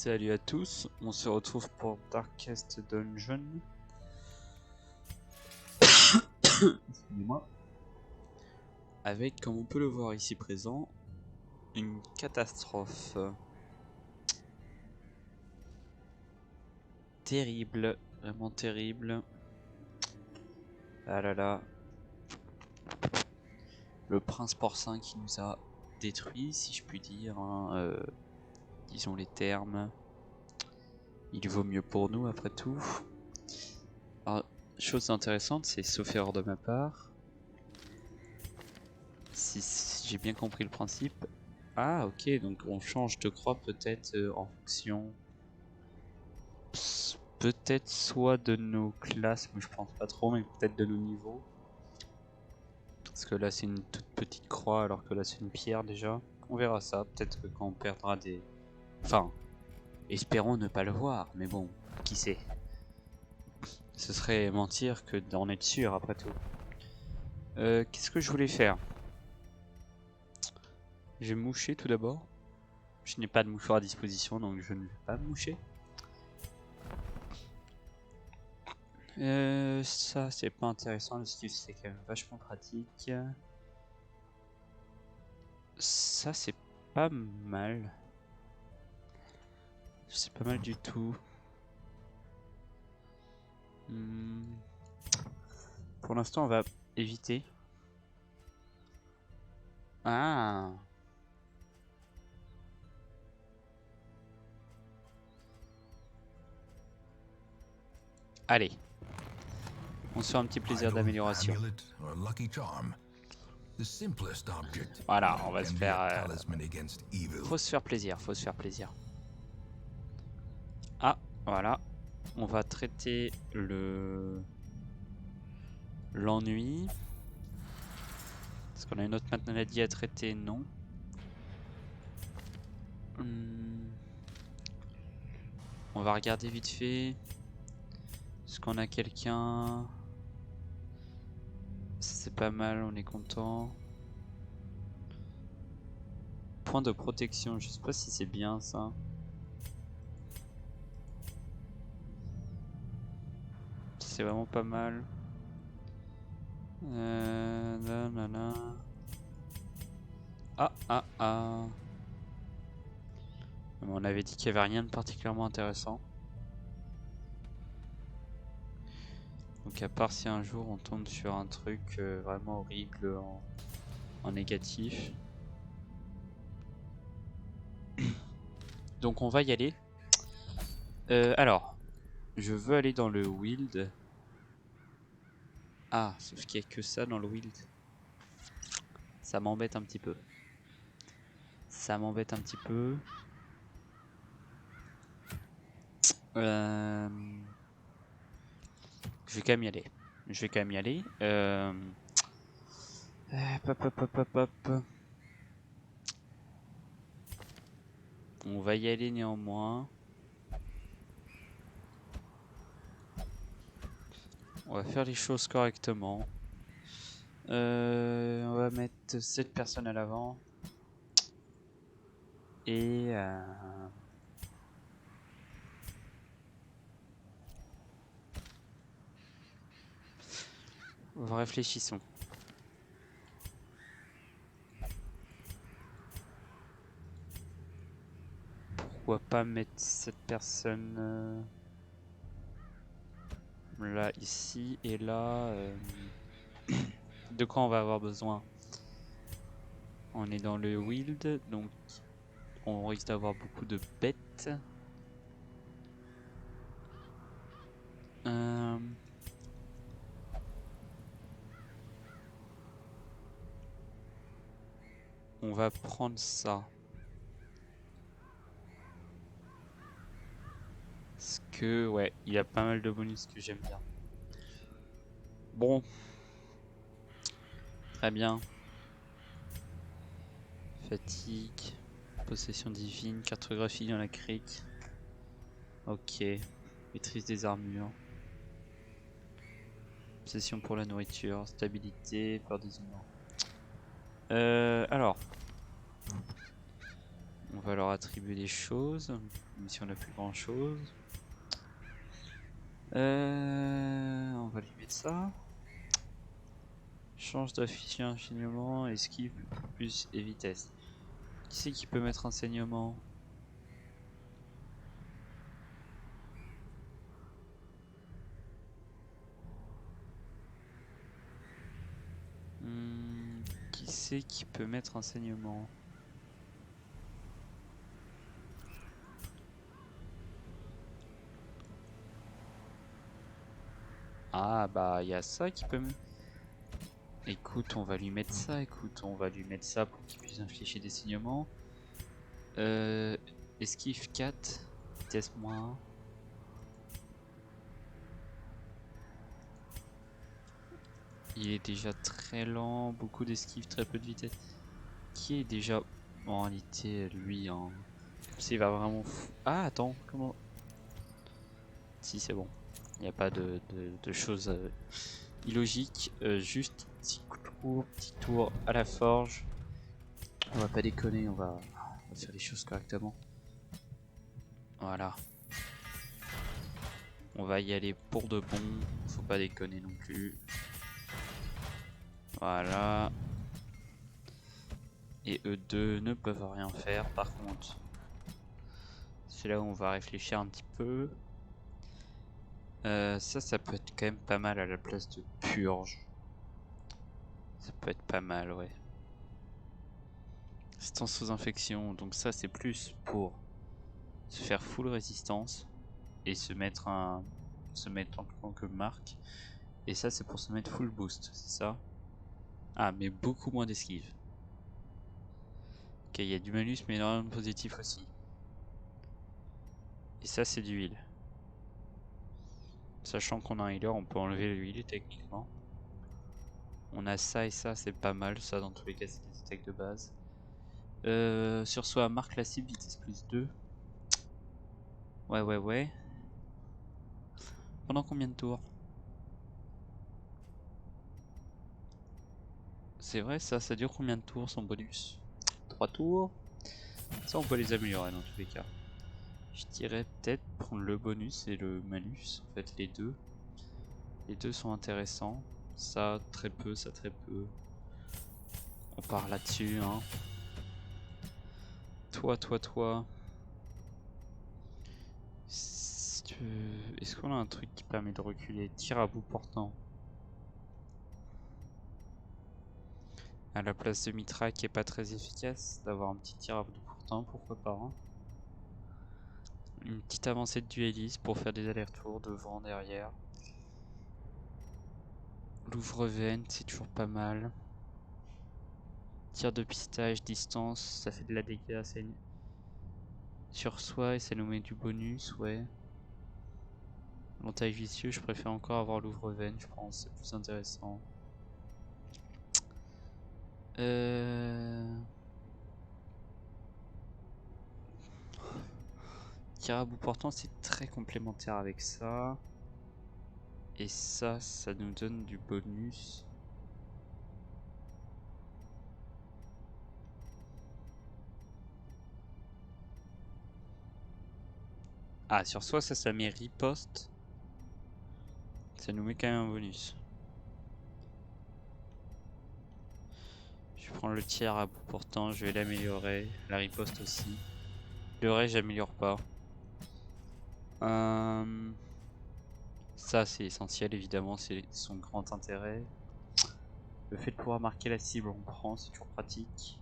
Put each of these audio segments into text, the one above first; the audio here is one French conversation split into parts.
Salut à tous, on se retrouve pour Darkest Dungeon. Excusez-moi. Avec, comme on peut le voir ici présent, une catastrophe. Terrible, vraiment terrible. Ah là là. Le prince porcin qui nous a détruits, si je puis dire, hein, disons les termes. Il vaut mieux pour nous après tout. Alors, chose intéressante, c'est sauf erreur de ma part. Si j'ai bien compris le principe. Ah ok, donc on change de croix peut-être en fonction... Peut-être soit de nos classes, mais je pense pas trop, mais peut-être de nos niveaux. Parce que là c'est une toute petite croix alors que là c'est une pierre déjà. On verra ça, peut-être que quand on perdra des... Enfin, espérons ne pas le voir, mais bon, qui sait. Ce serait mentir que d'en être sûr après tout. Qu'est-ce que je voulais faire? Je vais me moucher tout d'abord. Je n'ai pas de mouchoir à disposition donc je ne vais pas me moucher. Ça c'est pas intéressant, le skill c'est quand même vachement pratique. Ça c'est pas mal. C'est pas mal du tout. Pour l'instant on va éviter. Ah. Allez. On se fait un petit plaisir d'amélioration. Voilà, on va se faire... Faut se faire plaisir, faut se faire plaisir. Ah, voilà. On va traiter le... l'ennui. Est-ce qu'on a une autre maladie à traiter? Non. On va regarder vite fait. Est-ce qu'on a quelqu'un? C'est pas mal, on est content. Point de protection, je sais pas si c'est bien ça. C'est vraiment pas mal. Nanana. Ah. On avait dit qu'il n'y avait rien de particulièrement intéressant. Donc à part si un jour on tombe sur un truc vraiment horrible en négatif. Donc on va y aller. Alors, je veux aller dans le Wild. Ah, sauf qu'il n'y a que ça dans le Wild. Ça m'embête un petit peu. Ça m'embête un petit peu. Je vais quand même y aller. Je vais quand même y aller. Hop. On va y aller néanmoins. On va faire les choses correctement. On va mettre 7 personnes à l'avant. Et... réfléchissons. Pourquoi pas mettre cette personne là, ici et là. De quoi on va avoir besoin? On est dans le wild, donc on risque d'avoir beaucoup de bêtes. On va prendre ça. Parce que, ouais, il y a pas mal de bonus que j'aime bien. Bon. Très bien. Fatigue. Possession divine. Cartographie dans la crique. Ok. Maîtrise des armures. Obsession pour la nourriture. Stabilité. Peur des humains. Alors. On va leur attribuer des choses, même si on n'a plus grand chose. On va lui mettre ça. Change d'afficher enseignement, esquive plus et vitesse. Qui c'est qui peut mettre enseignement? Qui c'est qui peut mettre enseignement? Ah bah il y a ça qui peut... Écoute, on va lui mettre ça, pour qu'il puisse infliger des saignements. Esquive 4, vitesse moins 1. Il est déjà très lent, beaucoup d'esquive, très peu de vitesse. Qui est déjà... Bon, en réalité, lui, hein... Il va vraiment fou... Ah, attends, comment... Si, c'est bon. Il n'y a pas de choses illogiques. Juste petit tour à la forge. On va pas déconner, on va faire les choses correctement. Voilà. On va y aller pour de bon. Faut pas déconner non plus. Voilà. Et eux deux ne peuvent rien faire. Par contre, c'est là où on va réfléchir un petit peu. Ça peut être quand même pas mal à la place de purge. Ça peut être pas mal, ouais. Résistance sous infection, donc ça c'est plus pour se faire full résistance et se mettre en tant que marque. Et ça c'est pour se mettre full boost, c'est ça? Ah, mais beaucoup moins d'esquive. Ok, il y a du malus mais énormément de positif aussi. Et ça c'est du heal. Sachant qu'on a un healer, on peut enlever le heal techniquement. On a ça et ça, c'est pas mal. Ça dans tous les cas c'est des attaques de base. Sur soi, marque la cible, vitesse plus 2. Ouais. Pendant combien de tours? C'est vrai, ça dure combien de tours son bonus? 3 tours? Ça on peut les améliorer dans tous les cas. Je dirais peut-être prendre le bonus et le malus, en fait les deux. Les deux sont intéressants. Ça très peu, ça très peu. On part là-dessus, hein. Toi. Est-ce qu'on a un truc qui permet de reculer? Tir à bout portant. À la place de mitraille qui est pas très efficace, d'avoir un petit tir à bout portant, pourquoi pas, hein. Une petite avancée de dueliste pour faire des allers-retours devant, derrière. L'ouvre-veine, c'est toujours pas mal. Tir de pistage, distance, ça fait de la dégâts sur soi et ça nous met du bonus, ouais. L'entaille vicieux, je préfère encore avoir l'ouvre-veine, je pense, c'est plus intéressant. Tir à bout portant, c'est très complémentaire avec ça. Et ça nous donne du bonus. Ah, sur soi, ça met riposte. Ça nous met quand même un bonus. Je vais prendre le tir à bout portant, je vais l'améliorer. La riposte aussi. Le reste, j'améliore pas. Ça, c'est essentiel, évidemment, c'est son grand intérêt. Le fait de pouvoir marquer la cible, on prend, c'est toujours pratique.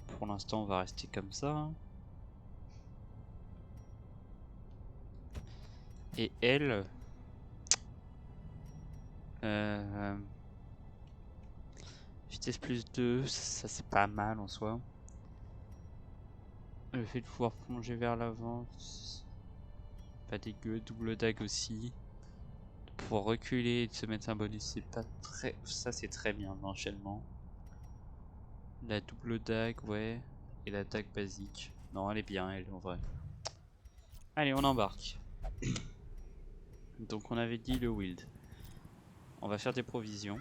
Pour l'instant, on va rester comme ça. Et elle... vitesse plus 2, ça c'est pas mal en soi. Le fait de pouvoir plonger vers l'avant, pas dégueu. Double dague aussi. De pouvoir reculer et de se mettre un bonus, c'est pas très... Ça c'est très bien, l'enchaînement. La double dague, ouais. Et la dague basique. Non, elle est bien, elle, en vrai. Allez, on embarque. Donc on avait dit le wild. On va faire des provisions.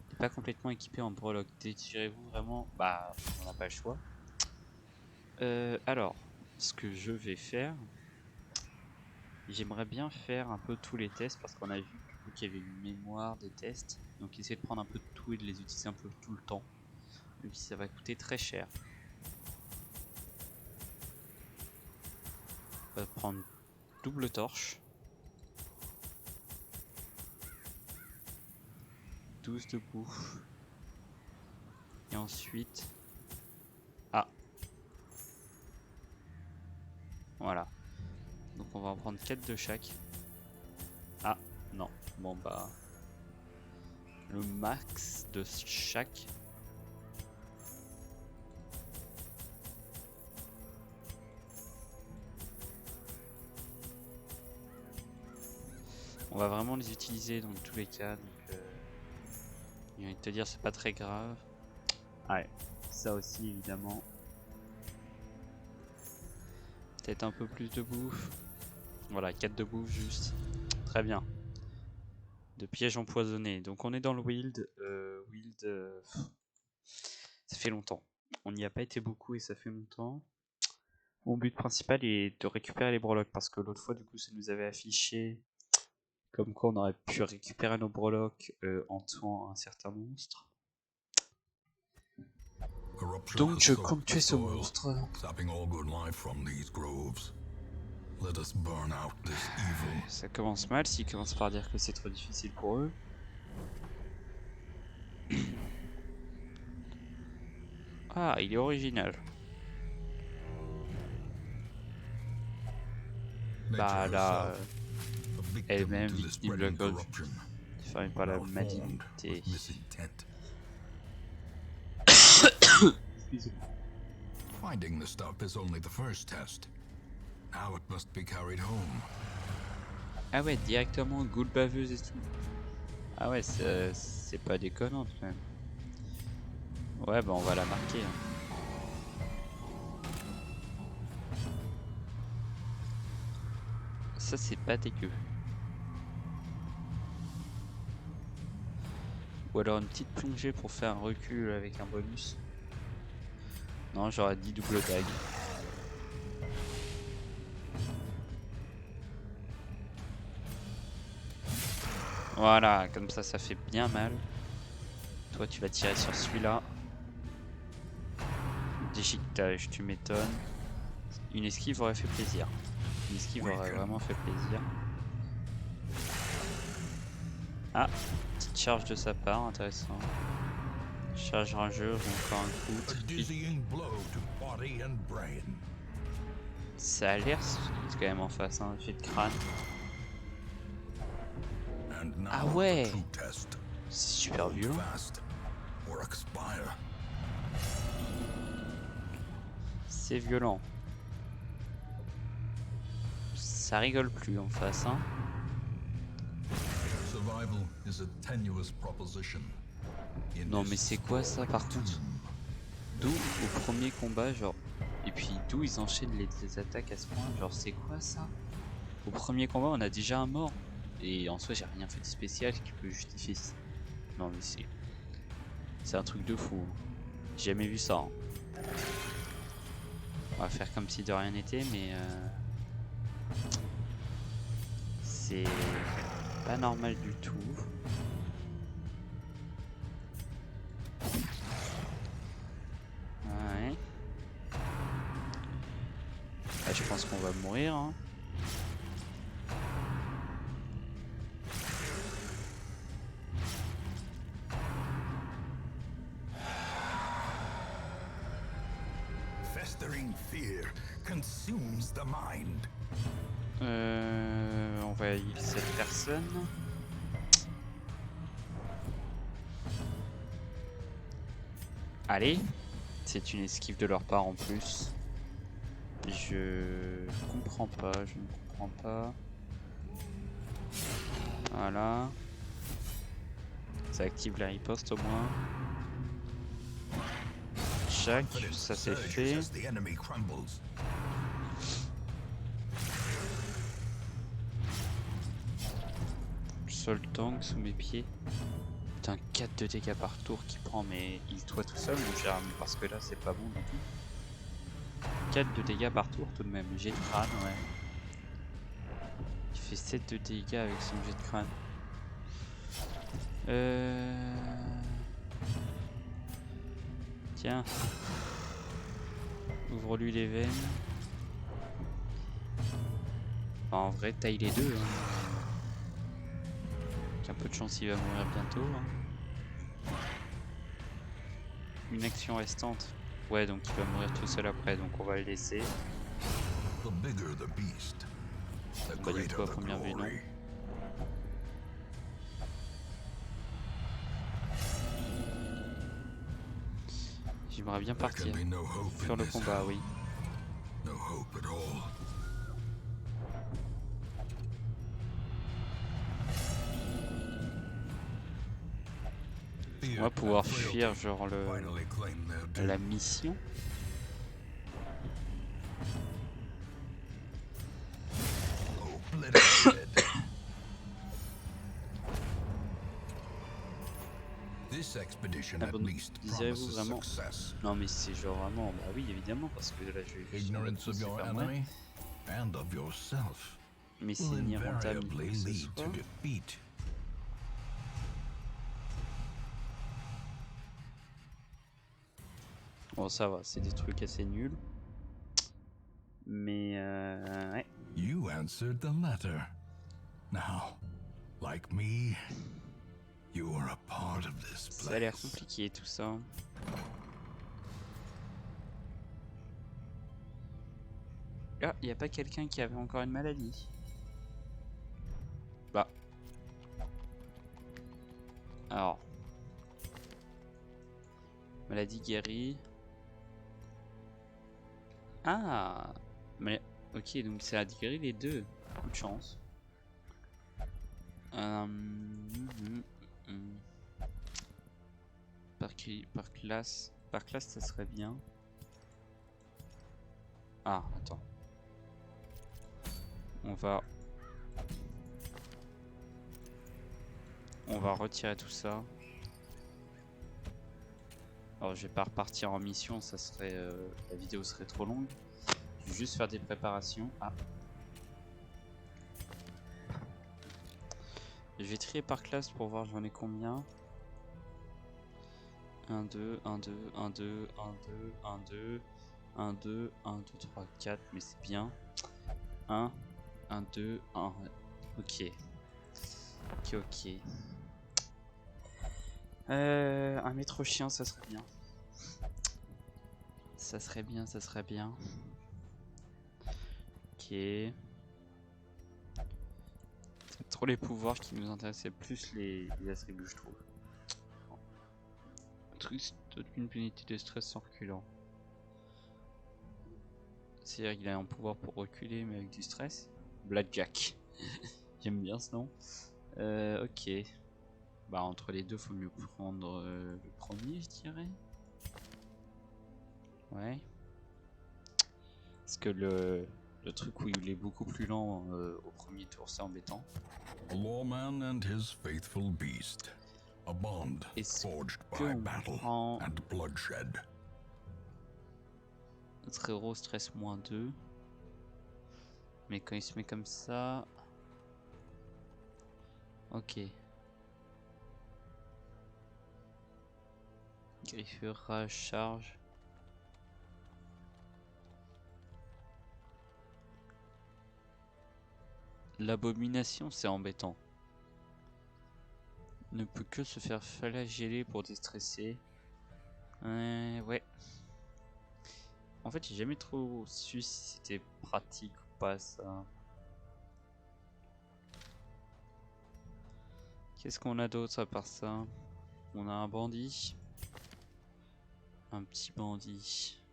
T'es pas complètement équipé en breloque. Détirez-vous vraiment? Bah, on n'a pas le choix. Alors, ce que je vais faire, j'aimerais bien faire un peu tous les tests parce qu'on a vu du coup qu'il y avait une mémoire des tests. Donc essayer de prendre un peu de tout et de les utiliser un peu tout le temps. Même si ça va coûter très cher. On va prendre double torche. 12 de bouffe. Et ensuite... Ah. Voilà. Donc on va en prendre 4 de chaque. Ah, non. Bon bah... Le max de chaque. On va vraiment les utiliser dans tous les cas. Donc, j'ai envie de te dire, c'est pas très grave. Ouais, ça aussi évidemment. Peut-être un peu plus de bouffe. Voilà, 4 de bouffe juste. Très bien. De pièges empoisonnés. Donc on est dans le wild. Ça fait longtemps. On n'y a pas été beaucoup et ça fait longtemps. Mon but principal est de récupérer les breloques parce que l'autre fois du coup ça nous avait affiché comme quoi on aurait pu récupérer nos breloques en tuant un certain monstre. Donc je compte tuer ce monstre. Ça commence mal s'ils commencent par dire que c'est trop difficile pour eux. Ah, il est original. Bah là, elle-même victime de la corruption, déformée par la malignité. Excusez-moi. Finding the stuff is only the first test. Now it must be carried home. Ah ouais, directement goule baveuse et tout. Ah ouais, c'est pas déconnant quand même. Ouais, bah on va la marquer. Hein. Ça c'est pas dégueu. Ou alors une petite plongée pour faire un recul avec un bonus. Non, j'aurais dit double dague. Voilà, comme ça fait bien mal. Toi tu vas tirer sur celui-là. Déchiquetage, tu m'étonnes. Une esquive aurait fait plaisir. Une esquive aurait vraiment fait plaisir. Ah, petite charge de sa part, intéressant. Charge rageuse, encore un coup. Ça a l'air quand même en face, hein, fait de crâne. Ah ouais, c'est super violent. C'est violent. Ça rigole plus en face, hein. Non mais c'est quoi ça par contre? D'où au premier combat genre... Et puis d'où ils enchaînent les attaques à ce point? Genre c'est quoi ça? Au premier combat on a déjà un mort. Et en soi j'ai rien fait de spécial qui peut justifier ça. Non mais c'est un truc de fou. J'ai jamais vu ça. Hein. On va faire comme si de rien n'était mais... C'est pas normal du tout. Ouais. Là, je pense qu'on va mourir. Hein. Festering fear consumes the mind. On va heal cette personne. Allez, c'est une esquive de leur part en plus. Je comprends pas, je ne comprends pas. Voilà. Ça active la riposte au moins. Chaque, ça c'est fait. Seul tank sous mes pieds. Putain, 4 de dégâts par tour qui prend, mais il toi tout seul mon cher ami, parce que là c'est pas bon du tout. 4 de dégâts par tour tout de même. Jet de crâne, ouais. Il fait 7 de dégâts avec son jet de crâne. Tiens. Ouvre-lui les veines. Enfin, en vrai, taille les deux. Hein. Avec un peu de chance, il va mourir bientôt. Hein. Une action restante. Ouais, donc il va mourir tout seul après, donc on va le laisser. Bah, du coup, à première vue, non. J'aimerais bien partir. Faire le combat, oui. On va pouvoir fuir genre la mission. Désirez-vous vraiment? Non mais c'est genre vraiment, bah oui évidemment parce que là je vais faire moi. Mais c'est ni rentable ni quoi que ce soit. Bon ça va, c'est des trucs assez nuls. Mais ouais. You answered the letter. Now, like me, you are a part of this place. Ça a l'air compliqué tout ça. Ah, y a pas quelqu'un qui avait encore une maladie? Bah. Alors. Maladie guérie. Ah, mais ok, donc ça a guéri les deux. Coup de chance. Par classe, ça serait bien. Ah, attends. On va retirer tout ça. Alors je vais pas repartir en mission, ça serait la vidéo serait trop longue. Je vais juste faire des préparations. Ah. Je vais trier par classe pour voir j'en ai combien. 1, 2, 1, 2, 1, 2, 1, 2, 1, 2, 1, 2, 1, 2, 3, 4, mais c'est bien. 1, 1, 2, 1. Ok. Ok. Un maître chien, ça serait bien. Ça serait bien. Ok. C'est trop les pouvoirs qui nous intéressaient, plus les attributs, je trouve. Triste d'une pénalité de stress sans reculant. C'est-à-dire qu'il a un pouvoir pour reculer, mais avec du stress. Blackjack. J'aime bien ce nom. Ok. Bah, entre les deux, faut mieux prendre le premier, je dirais. Ouais. Parce que le truc où il est beaucoup plus lent au premier tour, c'est embêtant. A lawman and his faithful beast. A bond forged by battle and bloodshed. Notre héros stress -2. Mais quand il se met comme ça... Ok. Griffure, rage, charge. L'abomination, c'est embêtant. Ne peut que se faire flageller pour déstresser. Ouais. En fait, j'ai jamais trop su si c'était pratique ou pas ça. Qu'est-ce qu'on a d'autre à part ça? On a un bandit. Un petit bandit.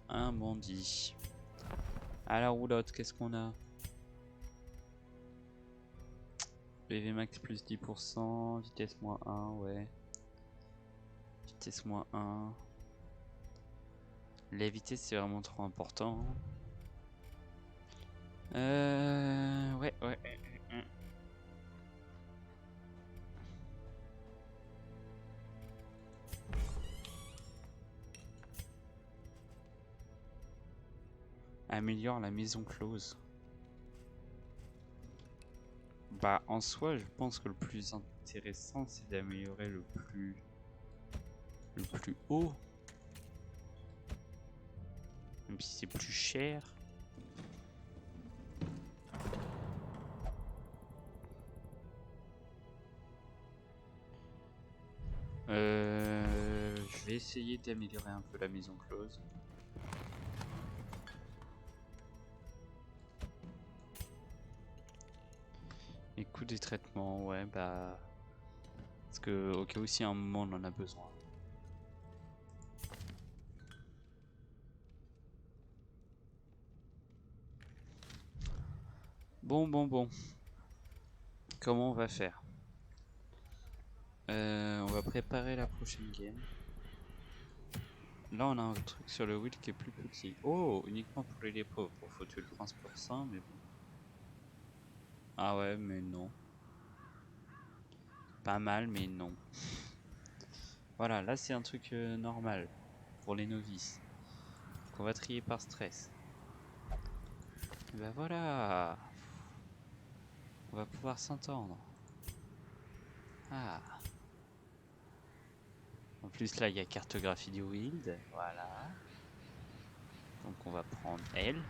Un bandit. À la roulotte, qu'est-ce qu'on a? PV max plus 10%, vitesse -1, ouais. Vitesse -1. La vitesse c'est vraiment trop important. Ouais. Améliore la maison close. Bah en soi je pense que le plus intéressant c'est d'améliorer le plus haut. Même si c'est plus cher. Je vais essayer d'améliorer un peu la maison close. Les coûts des traitements, ouais, bah... Parce que au cas où si à un moment on en a besoin. Bon. Comment on va faire? On va préparer la prochaine game. Là on a un truc sur le wheel qui est plus petit. Oh, uniquement pour les pauvres. Bon, faut tuer le prince pour ça, mais bon. Ah ouais, mais non. Pas mal, mais non. Voilà, là c'est un truc normal pour les novices. Qu'on va trier par stress. Et bah voilà. On va pouvoir s'entendre. Ah. En plus là il y a cartographie du wild. Voilà. Donc on va prendre elle.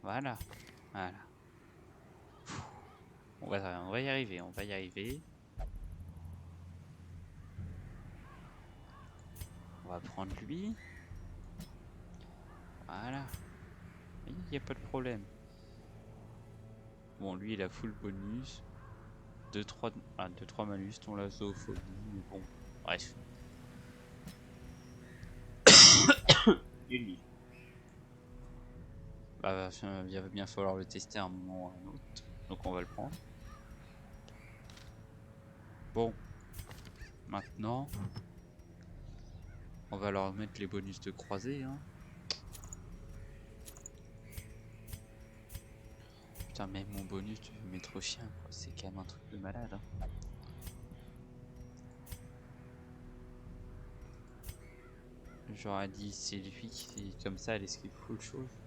Voilà. Voilà. On va y arriver, on va y arriver. On va prendre lui. Voilà. Il n'y a pas de problème. Bon, lui il a full bonus. 2-3 malus, dont la zoophobie, mais bon, bref. Et lui bah, il va bien falloir le tester à un moment ou à un autre. Donc on va le prendre. Bon. Maintenant, on va leur mettre les bonus de croisée. Hein. Putain, même mon bonus, tu veux mettre au chien, quoi. C'est quand même un truc de malade. Hein. J'aurais dit, c'est lui qui, comme ça, elle esquive full chose.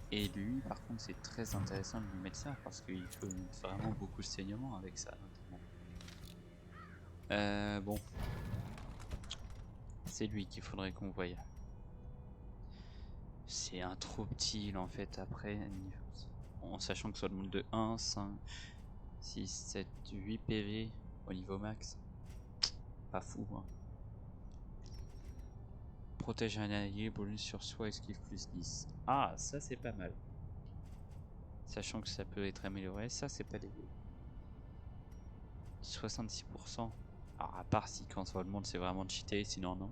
Et lui, par contre, c'est très intéressant de lui mettre ça parce qu'il peut vraiment beaucoup de saignement avec ça, notamment. Bon. C'est lui qu'il faudrait qu'on voie. C'est un trop petit en fait après, en sachant que ça demande de 1, 5, 6, 7, 8 PV au niveau max. Pas fou. Hein. Protège un allié, bonus sur soi, esquive plus 10. Ah, ça c'est pas mal. Sachant que ça peut être amélioré, ça c'est pas dégueu. 66%. Alors à part si quand ça demande c'est vraiment cheaté, sinon non.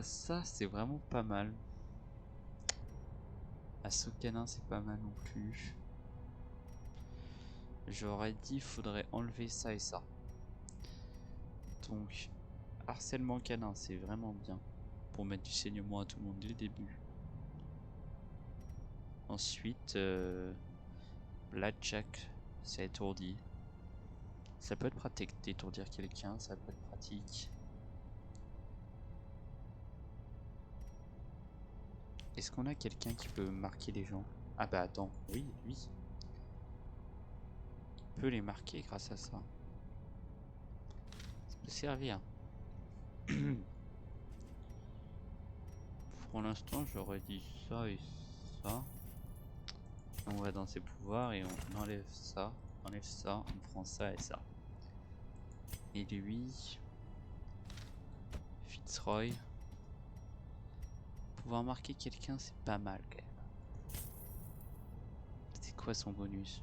Ça c'est vraiment pas mal. Assaut canin c'est pas mal non plus. J'aurais dit faudrait enlever ça et ça. Donc harcèlement canin c'est vraiment bien pour mettre du saignement à tout le monde dès le début. Ensuite Blackjack c'est étourdi. Ça peut être pratique d'étourdir quelqu'un, ça peut être pratique. Est-ce qu'on a quelqu'un qui peut marquer les gens? Ah bah attends, oui, lui. Il peut les marquer grâce à ça. Ça peut servir. Pour l'instant, j'aurais dit ça et ça. On va dans ses pouvoirs et on enlève ça, on prend ça et ça. Et lui, Fitzroy. Pouvoir marquer quelqu'un, c'est pas mal quand même. C'est quoi son bonus?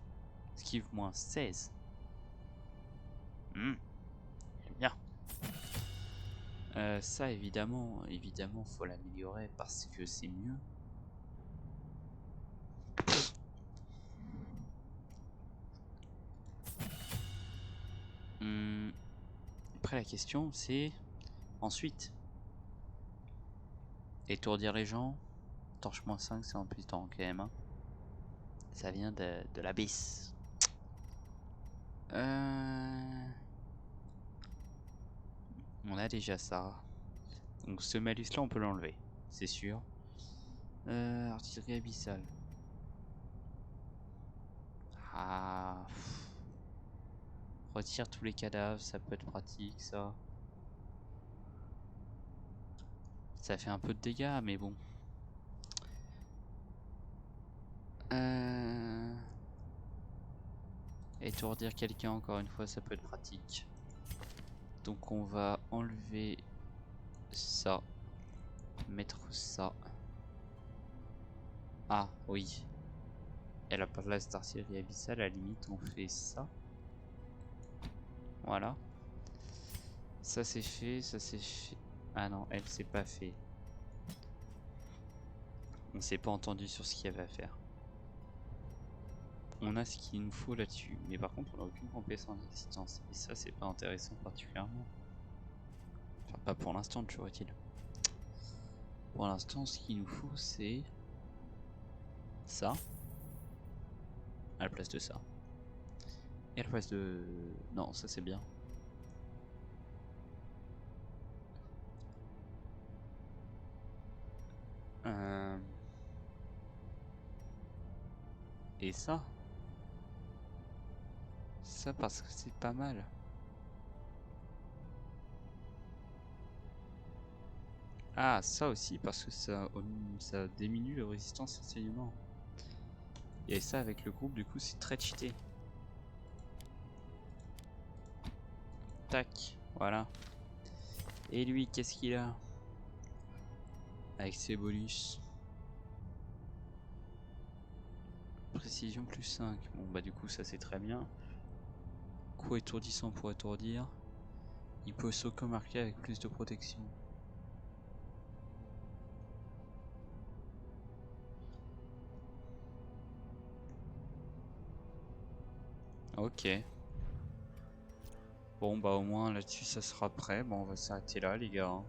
Esquive moins 16. Bien. Ça évidemment, faut l'améliorer parce que c'est mieux. Après la question c'est ensuite étourdir les gens. Torche moins 5 c'est un putain quand même. Hein. Ça vient de l'abysse. On a déjà ça. Donc ce malus là on peut l'enlever. c'est sûr. Artillerie abyssale. Ah. Retire tous les cadavres, ça peut être pratique ça. Ça fait un peu de dégâts, mais bon. Étourdir quelqu'un, encore une fois, ça peut être pratique. Donc on va enlever ça. Mettre ça. Ah, oui. Elle a pas de place d'artillerie abyssale, à la limite on fait ça. Voilà. Ça c'est fait, ça c'est fait. Ah non, elle c'est pas fait. On s'est pas entendu sur ce qu'il y avait à faire. On a ce qu'il nous faut là-dessus, mais par contre on n'a aucune compétence en résistance. Et ça c'est pas intéressant particulièrement. Enfin pas pour l'instant toujours est-il. Pour l'instant ce qu'il nous faut c'est ça. À la place de ça. Et à la place de... Non ça c'est bien. Et ça. Ça parce que c'est pas mal. Ah, ça aussi parce que ça diminue la résistance au saignement. Et ça avec le groupe du coup c'est très cheaté. Tac, voilà. Et lui qu'est-ce qu'il a? Avec ses bonus. Précision plus 5. Bon bah du coup ça c'est très bien. Coup étourdissant pour étourdir. Il peut s'auto-marquer avec plus de protection. Ok. Bon bah au moins là-dessus ça sera prêt. Bon on va s'arrêter là les gars.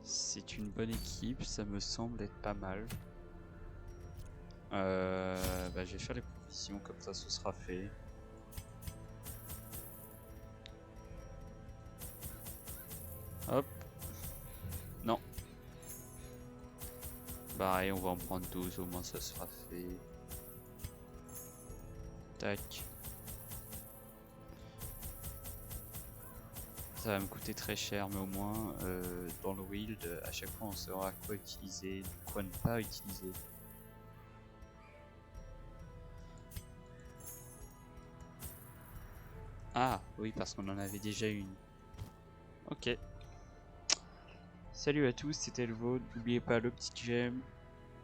C'est une bonne équipe, ça me semble être pas mal. Bah, je vais faire les provisions, comme ça ce sera fait. Hop. Non. Pareil, on va en prendre 12, au moins ça sera fait. Tac. Ça va me coûter très cher, mais au moins dans le wild, à chaque fois on saura quoi utiliser, quoi ne pas utiliser. Ah, oui, parce qu'on en avait déjà une. Ok. Salut à tous, c'était le vôtre. N'oubliez pas le petit j'aime,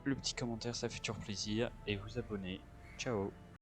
le petit commentaire, ça fait toujours plaisir. Et vous abonner. Ciao.